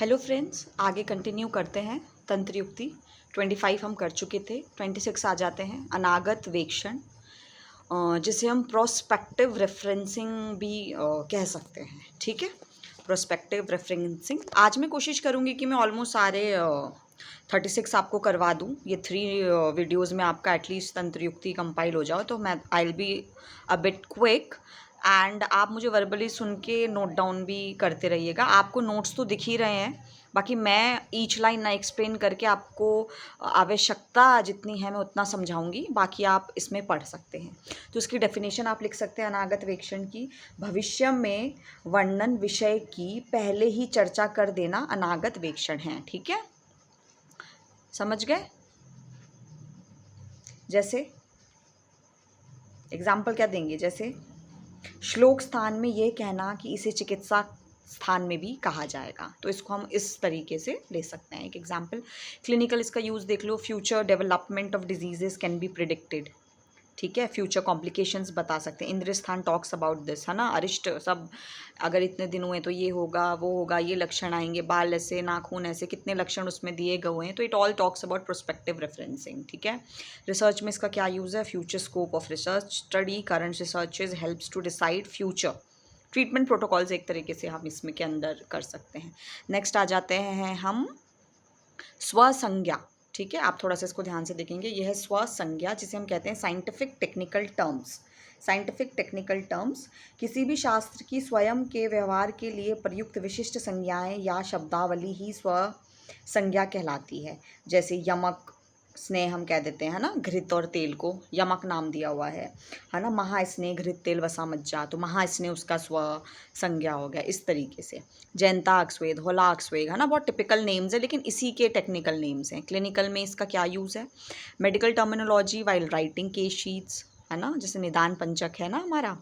Hello friends, आगे continue करते हैं तंत्र युक्ति। 25 हम कर चुके थे, 26 आ जाते हैं। अनागत वेक्षण, जिसे हम प्रोस्पेक्टिव रेफरेंसिंग भी कह सकते हैं। ठीक है, प्रोस्पेक्टिव रेफरेंसिंग। आज मैं कोशिश करूँगी कि मैं ऑलमोस्ट सारे 36 आपको करवा दूँ। ये 3 वीडियोज़ में आपका एटलीस्ट तंत्र युक्ति कंपाइल हो जाओ, तो मैं I will be a bit quick. And आप मुझे वर्बली सुन के नोट डाउन भी करते रहिएगा। आपको नोट्स तो दिख ही रहे हैं, बाकी मैं ईच लाइन ना एक्सप्लेन करके आपको आवश्यकता जितनी है मैं उतना समझाऊंगी, बाकी आप इसमें पढ़ सकते हैं। तो इसकी डेफिनेशन आप लिख सकते हैं अनागत वेक्षण की। भविष्य में वर्णन विषय की पहले ही चर्चा कर देना अनागत वेक्षण है। ठीक है, समझ गए? जैसे एग्जाम्पल क्या देंगे, जैसे श्लोक स्थान में यह कहना कि इसे चिकित्सा स्थान में भी कहा जाएगा, तो इसको हम इस तरीके से ले सकते हैं। एक एग्जाम्पल क्लिनिकल, इसका यूज़ देख लो। Future development of diseases can be predicted. ठीक है, फ्यूचर कॉम्प्लिकेशंस बता सकते हैं। इंद्र स्थान टॉक्स अबाउट दिस, है ना। अरिष्ट सब, अगर इतने दिन हुए तो ये होगा, वो होगा, ये लक्षण आएंगे, बाल ऐसे, नाखून ऐसे, कितने लक्षण उसमें दिए गए हैं। तो it all talks about prospective referencing. ठीक है, रिसर्च में इसका क्या यूज़ है? Future scope of research study, current researches helps to decide future treatment protocols, एक तरीके से हम इसमें के अंदर कर सकते हैं। नेक्स्ट आ जाते हैं हम स्वसंज्ञा। ठीक है, आप थोड़ा सा इसको ध्यान से देखेंगे। यह है स्वसंज्ञा, जिसे हम कहते हैं scientific technical terms. Scientific technical terms किसी भी शास्त्र की स्वयं के व्यवहार के लिए प्रयुक्त विशिष्ट संज्ञाएं या शब्दावली ही स्वसंज्ञा कहलाती है। जैसे यमक, स्नेह हम कह देते हैं, है ना। घृत और तेल को यमक नाम दिया हुआ है ना। महास्नेह घृत तेल वसा मज्जा, तो महास्नेह उसका स्व संज्ञा हो गया। इस तरीके से जयंताक स्वेद, होलाक स्वेग, है ना। बहुत टिपिकल नेम्स है, लेकिन इसी के टेक्निकल नेम्स हैं। क्लिनिकल में इसका क्या यूज़ है? Medical terminology while writing case sheets, है ना, जैसे निदान पंचक है ना हमारा।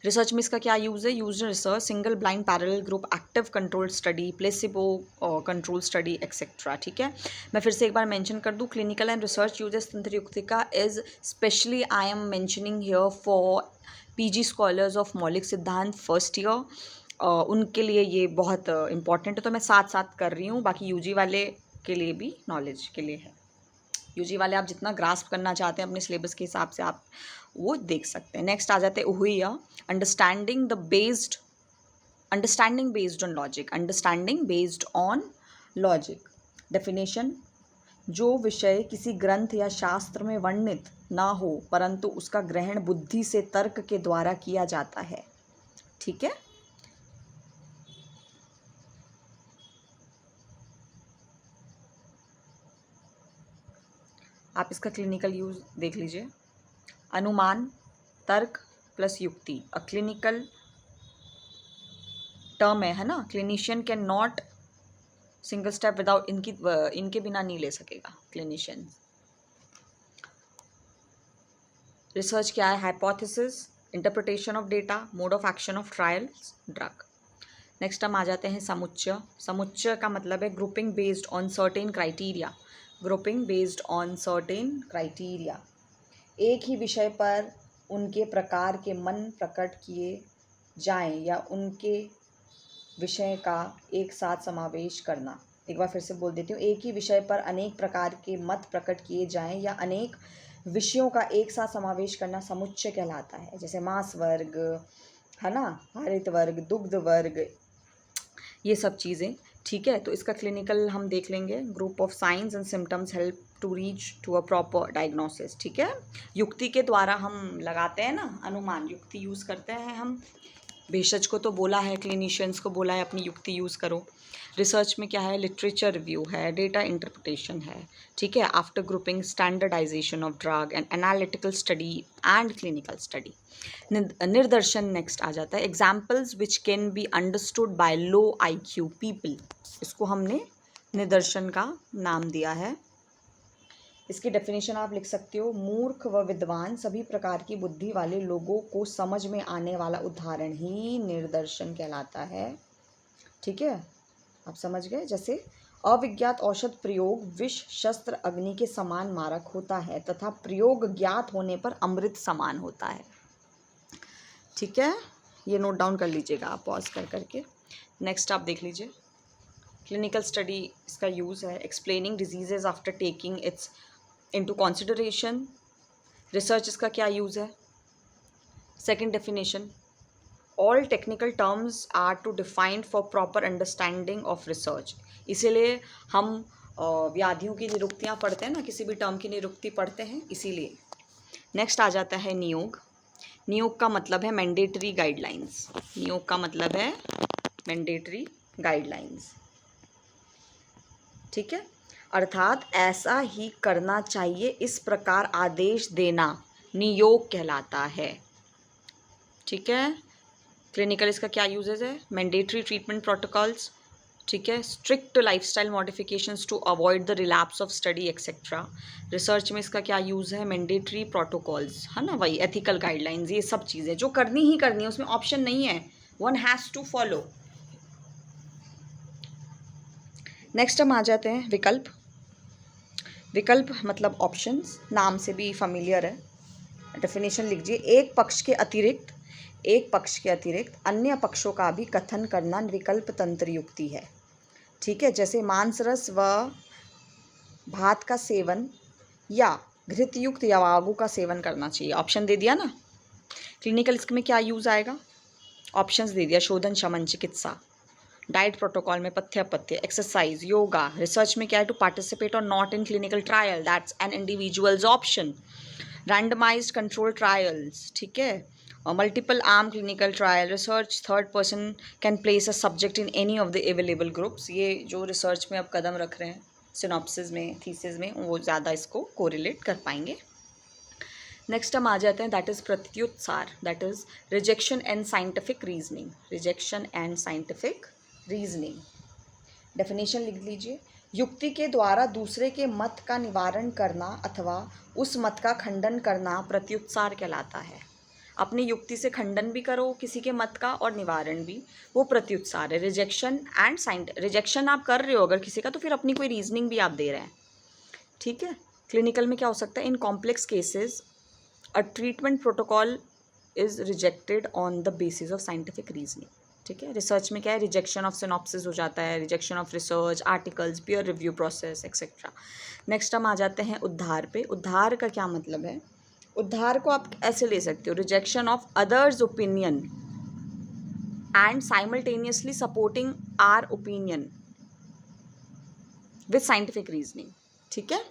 रिसर्च में इसका क्या यूज़ है? Use research, single blind parallel group, active control study, placebo control study, etcetera. ठीक है, मैं फिर से एक बार मेंशन कर दूं, क्लिनिकल एंड रिसर्च यूजेस तंत्र युक्ति का is specially I am mentioning here for PG scholars of मौलिक सिद्धांत फर्स्ट ईयर। उनके लिए ये बहुत इंपॉर्टेंट है, तो मैं साथ साथ कर रही हूँ। बाकी यूजी वाले के लिए भी नॉलेज के लिए है। यूजी वाले आप जितना ग्रास्प करना चाहते हैं अपने सिलेबस के हिसाब से आप वो देख सकते हैं। नेक्स्ट आ जाते हैं उहुया, understanding based on logic. Understanding based on logic definition, जो विषय किसी ग्रंथ या शास्त्र में वर्णित ना हो परंतु उसका ग्रहण बुद्धि से तर्क के द्वारा किया जाता है। ठीक है, आप इसका क्लिनिकल यूज देख लीजिए। अनुमान, तर्क प्लस युक्ति, अ क्लिनिकल टर्म है ना। Clinician can not single step without, इनके बिना नहीं ले सकेगा क्लिनिशियन। रिसर्च क्या है? Hypothesis, interpretation of data, mode of action of trials, drug. Next हम आ जाते हैं समुच्चय। समुच्चय का मतलब है grouping based on certain criteria. Grouping based on certain criteria, एक ही विषय पर उनके प्रकार के मन प्रकट किए जाएं या उनके विषय का एक साथ समावेश करना। एक बार फिर से बोल देती हूँ, एक ही विषय पर अनेक प्रकार के मत प्रकट किए जाएं या अनेक विषयों का एक साथ समावेश करना समुच्चय कहलाता है। जैसे मांस वर्ग, है ना, हरित वर्ग, दुग्ध वर्ग, ये सब चीज़ें। ठीक है, तो इसका क्लिनिकल हम देख लेंगे। Group of science and symptoms help to reach to a proper diagnosis. ठीक है, युक्ति के द्वारा हम लगाते हैं ना अनुमान, युक्ति यूज़ करते हैं हम। भेषज को तो बोला है, क्लिनिशियंस को बोला है अपनी युक्ति यूज़ करो। रिसर्च में क्या है? लिटरेचर रिव्यू है, डेटा इंटरप्रिटेशन है। ठीक है, after grouping standardisation of drug and analytical study and clinical study. निर्दर्शन नेक्स्ट आ जाता है। Examples which can be understood by low IQ people, इसको हमने निदर्शन का नाम दिया है। इसकी डेफिनेशन आप लिख सकते हो, मूर्ख व विद्वान सभी प्रकार की बुद्धि वाले लोगों को समझ में आने वाला उदाहरण ही निर्दर्शन कहलाता है। ठीक है, आप समझ गए। जैसे अविज्ञात औषध प्रयोग विष शस्त्र अग्नि के समान मारक होता है तथा प्रयोग ज्ञात होने पर अमृत समान होता है। ठीक है, ये नोट डाउन कर लीजिएगा आप पॉज कर करके। नेक्स्ट आप देख लीजिए, क्लिनिकल स्टडी इसका यूज़ है, explaining diseases after taking its into consideration. Research इसका क्या यूज़ है? Second definition, all technical terms are to defined for proper understanding of research. इसीलिए हम व्याधियों की निरुक्तियाँ पढ़ते हैं ना, किसी भी टर्म की निरुक्ति पढ़ते हैं इसीलिए। नेक्स्ट आ जाता है नियोग। नियोग का मतलब है मैंडेटरी गाइडलाइंस। नियोग का मतलब है मैंडेटरी गाइडलाइंस, ठीक है, अर्थात ऐसा ही करना चाहिए, इस प्रकार आदेश देना नियोग कहलाता है, ठीक है। क्लिनिकल इसका क्या यूजेस है? मैंडेटरी ट्रीटमेंट प्रोटोकॉल्स, ठीक है, strict lifestyle modifications to avoid the relapse of study etcetera. Research में इसका क्या यूज़ है? मैंडेटरी प्रोटोकॉल्स, है ना, वही एथिकल गाइडलाइंस, ये सब चीज़ें जो करनी ही करनी है, उसमें ऑप्शन नहीं है, one has to follow. Next हम आ जाते हैं विकल्प। विकल्प मतलब ऑप्शंस, नाम से भी फेमिलियर है। डेफिनेशन लीजिए, एक पक्ष के अतिरिक्त अन्य पक्षों का भी कथन करना विकल्प तंत्र युक्ति है, ठीक है। जैसे मांस रस व भात का सेवन या घृतयुक्त यवागु का सेवन करना चाहिए। ऑप्शन दे दिया ना। क्लिनिकल इसमें क्या यूज़ आएगा? ऑप्शंस दे दिया, शोधन, शमन, चिकित्सा। डाइट प्रोटोकॉल में पथ्य अपथ्य, एक्सरसाइज, योगा। रिसर्च में क्या है? टू पार्टिसिपेट और not in clinical trial, that's an individuals option. Randomised control trials, ठीक है, और multiple arm clinical trial. Research third person can place a subject in any of the available groups. ये जो research में अब कदम रख रहे हैं सिनॉप्सिस में, थीसिस में, वो ज़्यादा इसको कोरिलेट कर पाएंगे। नेक्स्ट हम आ जाते हैं, दैट इज़ प्रत्युत्सार, that is rejection and scientific reasoning. Rejection and scientific reasoning, definition लिख लीजिए, युक्ति के द्वारा दूसरे के मत का निवारण करना अथवा उस मत का खंडन करना प्रत्युत्सार कहलाता है। अपनी युक्ति से खंडन भी करो किसी के मत का और निवारण भी, वो प्रत्युत्सार है। रिजेक्शन एंड रिजेक्शन आप कर रहे हो अगर किसी का, तो फिर अपनी कोई रीजनिंग भी आप दे रहे हैं, ठीक है। क्लिनिकल में क्या हो सकता है? In complex cases a treatment protocol is rejected on the basis of scientific reasoning, ठीक है। रिसर्च में क्या है? रिजेक्शन ऑफ सिनॉप्सिस हो जाता है, rejection of research articles, peer review process etcetera. Next हम आ जाते हैं उद्धार पे। उद्धार का क्या मतलब है? उद्धार को आप ऐसे ले सकते हो, rejection of others opinion and simultaneously supporting our opinion with scientific reasoning, ठीक है।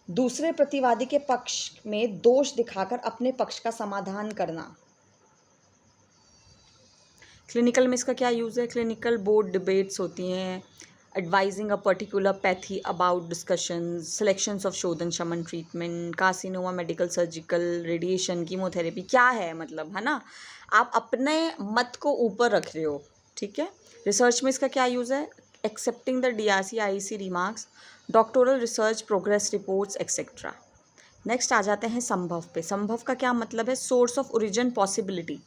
दूसरे प्रतिवादी के पक्ष में दोष दिखाकर अपने पक्ष का समाधान करना। क्लिनिकल में इसका क्या यूज़ है? क्लिनिकल बोर्ड डिबेट्स होती हैं, advising a particular pathy about discussions, selections of शोधन शमन treatment, carcinoma, medical, surgical, radiation, chemotherapy, क्या है मतलब, है ना, आप अपने मत को ऊपर रख रहे हो, ठीक है। रिसर्च में इसका क्या यूज़ है? Accepting the DRC IEC remarks, doctoral research progress reports etcetera. Next आ जाते हैं संभव पे। संभव का क्या मतलब है? Source of origin, possibility.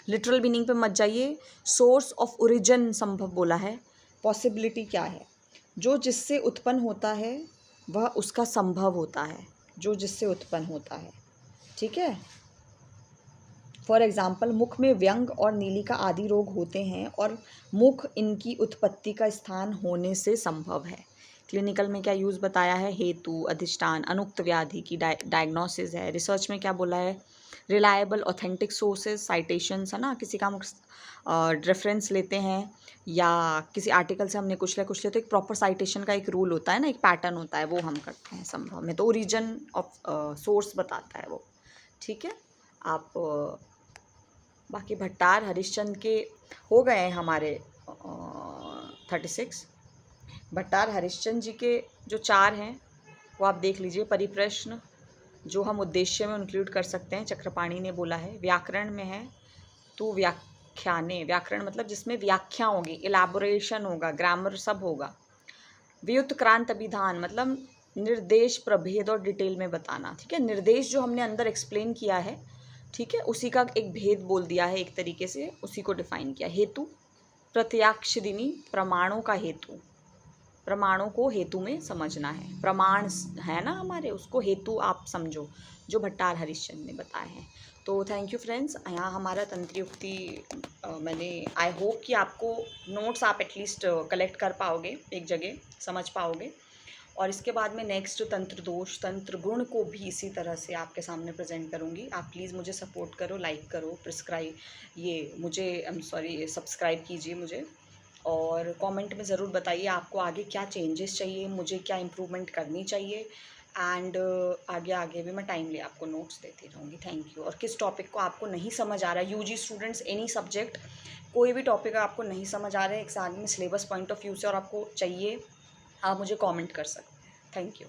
Literal meaning पे मत जाइए, सोर्स ऑफ ओरिजिन संभव बोला है। पॉसिबिलिटी क्या है? जो जिससे उत्पन्न होता है वह उसका संभव होता है, जो जिससे उत्पन्न होता है, ठीक है। फॉर एग्जाम्पल, मुख में व्यंग और नीलिका आदि रोग होते हैं और मुख इनकी उत्पत्ति का स्थान होने से संभव है। क्लिनिकल में क्या यूज़ बताया है? हेतु, अधिष्ठान, अनुक्त व्याधि की डायग्नोसिस है। रिसर्च में क्या बोला है? रिलायबल ऑथेंटिक सोर्सेज, साइटेशंस, है ना, किसी का हम रेफरेंस लेते हैं या किसी आर्टिकल से हमने कुछ ले तो एक प्रॉपर साइटेशन का एक रूल होता है ना, एक पैटर्न होता है, वो हम करते हैं संभव में। तो ओरिजिन ऑफ सोर्स बताता है वो, ठीक है। आप बाकी भट्टार हरिश्चंद्र के हो गए हैं हमारे 36। भट्टार हरिश्चंद्र जी के जो 4 हैं वो आप देख लीजिए। परिप्रश्न जो हम उद्देश्य में इंक्लूड कर सकते हैं, चक्रपाणी ने बोला है। व्याकरण में है तो व्याख्याने, व्याकरण मतलब जिसमें व्याख्या होगी, इलैबोरेशन होगा, ग्रामर सब होगा। व्युत्क्रांत अभिधान मतलब निर्देश, प्रभेद और डिटेल में बताना, ठीक है। निर्देश जो हमने अंदर एक्सप्लेन किया है, ठीक है, उसी का एक भेद बोल दिया है, एक तरीके से उसी को डिफाइन किया। हेतु, प्रत्याक्षदिनी, प्रमाणों का हेतु, प्रमाणों को हेतु में समझना है। प्रमाण है ना हमारे, उसको हेतु आप समझो, जो भट्टार हरिश्चंद्र ने बताए हैं। तो थैंक यू फ्रेंड्स, यहाँ हमारा तंत्र युक्ति मैंने आई होप कि आपको नोट्स आप एटलीस्ट कलेक्ट कर पाओगे, एक जगह समझ पाओगे। और इसके बाद में नेक्स्ट तंत्र दोष, तंत्र गुण को भी इसी तरह से आपके सामने प्रेजेंट करूँगी। आप प्लीज़ मुझे सपोर्ट करो, लाइक करो, सब्सक्राइब कीजिए मुझे। और कमेंट में ज़रूर बताइए आपको आगे क्या चेंजेस चाहिए, मुझे क्या इम्प्रूवमेंट करनी चाहिए। एंड आगे आगे भी मैं टाइमली आपको नोट्स देती रहूँगी। Thank you. और किस टॉपिक को आपको नहीं समझ आ रहा है, यूजी स्टूडेंट्स एनी सब्जेक्ट, कोई भी टॉपिक आपको नहीं समझ आ रहा है एग्जाम में सिलेबस पॉइंट ऑफ व्यू से और आपको चाहिए, आप मुझे कमेंट कर सकते हैं। Thank you.